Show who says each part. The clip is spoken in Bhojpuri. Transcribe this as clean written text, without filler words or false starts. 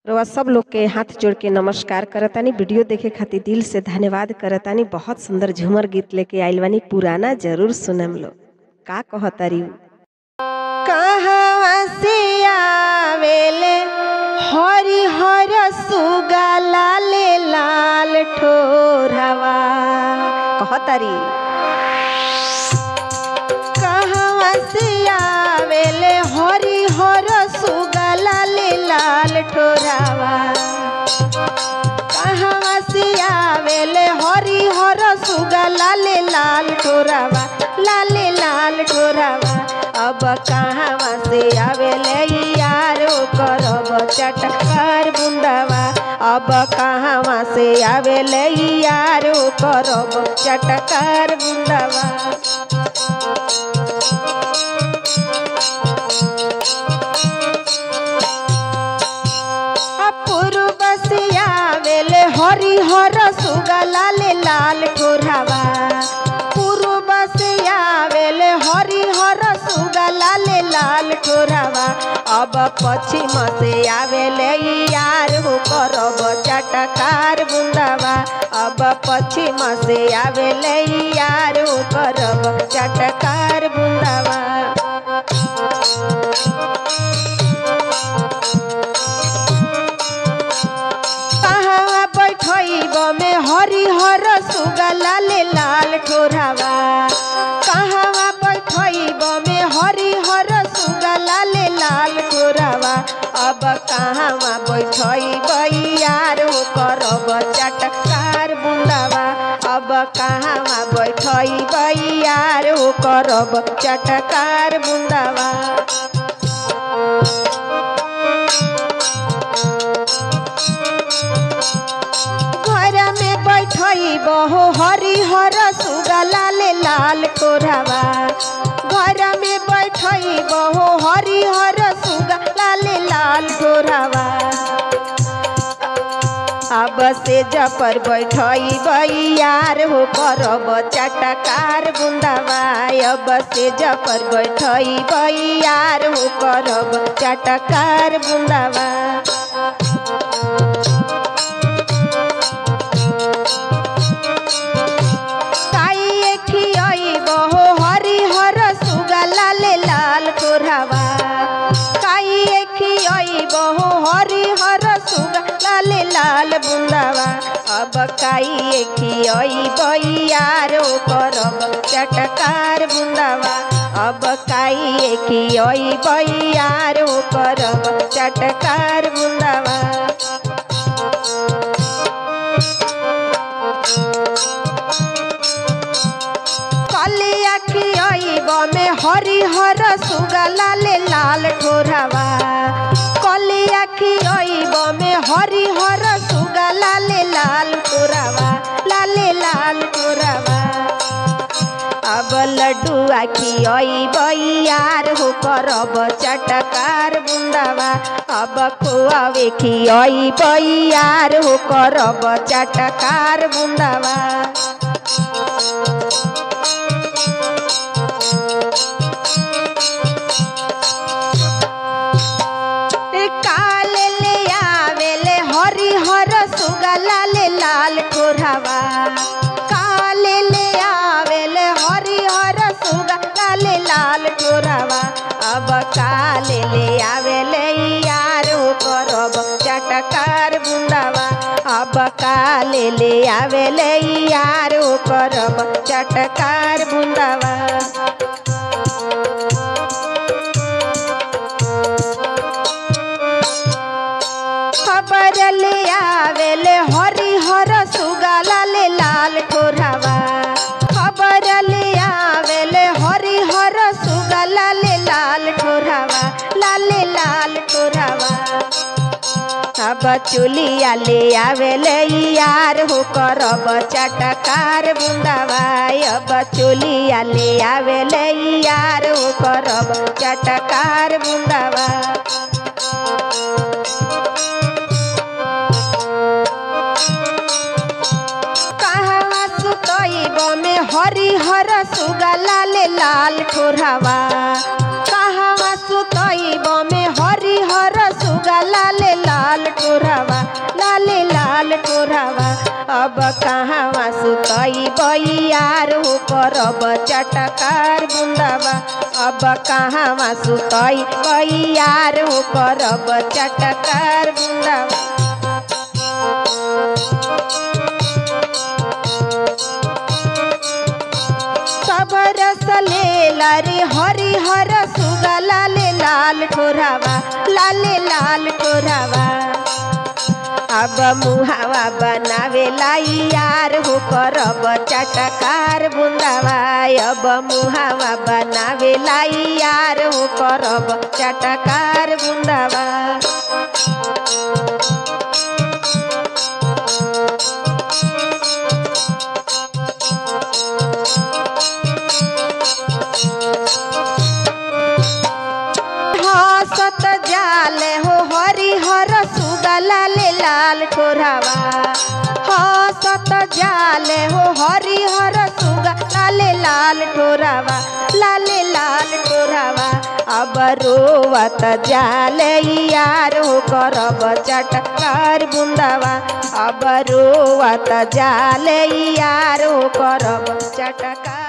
Speaker 1: रउआ सब लोग के हाथ जोड़ के नमस्कार करतानी। वीडियो देखे खातिर दिल से धन्यवाद करतानी। बहुत सुंदर झूमर गीत लेके आइल बानी, पुराना जरूर सुनम लो। का कहतारी कहवा से आवेले हरि हर सुगा लाले लाल ठोरवा, कहतारी कहवा से आवेले हरि हर सुगा लाले लाल ठोरवा, कहवा से आवेले हरि हर सुगा लाले लाल ठोरवा, लाले लाल ठोरवा। अब कहवा से आवेले यारो करब चटकार बुंदवा, अब कहवा से आवेले यारो करब चटकार बुंदवा। पूर्व से आवेले हरि हर सुगा लाले लाल ठोरवा, पूर्व से आवेले हरि हर सुगा लाले लाल ठोरवा। अब पश्चिम से आवेले यार हो करब चटकार बुंदवा, अब पश्चिम से आवेले यार हो करब चटकार बुंदवा। में हरि हर सुगा लाले लाल ठोरवा, कहवा बैठब में हरि हर सुगा लाले लाल ठोरवा। अब कहवा बैठब यार हो करब चटकार बुंदवा, अब कहवा बैठब यार हो करब चटकार बुंदवा। बहो हरि हर सुगा लाले लाल ठोरवा, घर में बैठब हो हरि हर सुगा लाले लाल ठोरवा। अब से जपर बैठब यार हो करब चटकार बुंदवा, अब से जपर बैठब यार हो करब चटकार बुंदवा। लाल बुंदवा, अब काई खियब यारो करब चटकार बुंदवा, अब काई खियब यारो करब चटकार बुंदवा। कलिया खियब में हरि हर सुगा लाले लाल ठोरवा, कलिया खियब में हरि हर सुगा लाले लाल ठोरवा, लाले लाल ठोरवा। अब लड्डुआ खियब यार हो करब चटकार बुंदवा, अब खोआवे खियब यार हो करब चटकार बुंदवा। लाले लाल ठोरवा, काले ले आवेले हरि हर सुगा लाले लाल ठोरवा, अब काले ले आवेले यार हो करब चटकार बुंदवा, अब काले ले आवेले यार हो करब चटकार बुंदवा। खबर ले आवेले हरि हर सुगा लाले लाल ठोरवा, खबर ले आवेले हरि हर सुगा लाले लाल ठोरवा, लाले लाल ठोरवा। अब चुलिया ले आवेले यार हो करब चटकार बुंदवा, अब चुलिया ले आवेले यार हो करब चटकार बुंदवा। हरि हर सुगा लाले लाल ठोरवा, कहवा सुतब में हरि हर सुगा लाले लाल लाल ठोरावा लाले लाल ठोरावा अब कहाँ सुतई बइयार हो करब चटकार बुंदावा अब कहाँ सुतई बइयार हो करब चटकार बुंदावा सब रस लेला रे हरिहर सुगा लाले लाल ठोरावा लाले लाल ठोरावा अब मुहावा बनावे लाई यार हो करब चटकार बुंदावा अब मुहावा बनावे लाई यार हो करब चटकार बुंदावा हंसत जाले हो हरिहर सुगा लाले लाल ठोरावा हंसत जाले हो हरिहर सुगा लाले लाल ठोरावा लाले लाल ठोरावा अब रोवत जाले यार हो करब चटकार बुंदावा अब रोवत जाले यार हो करब चटकार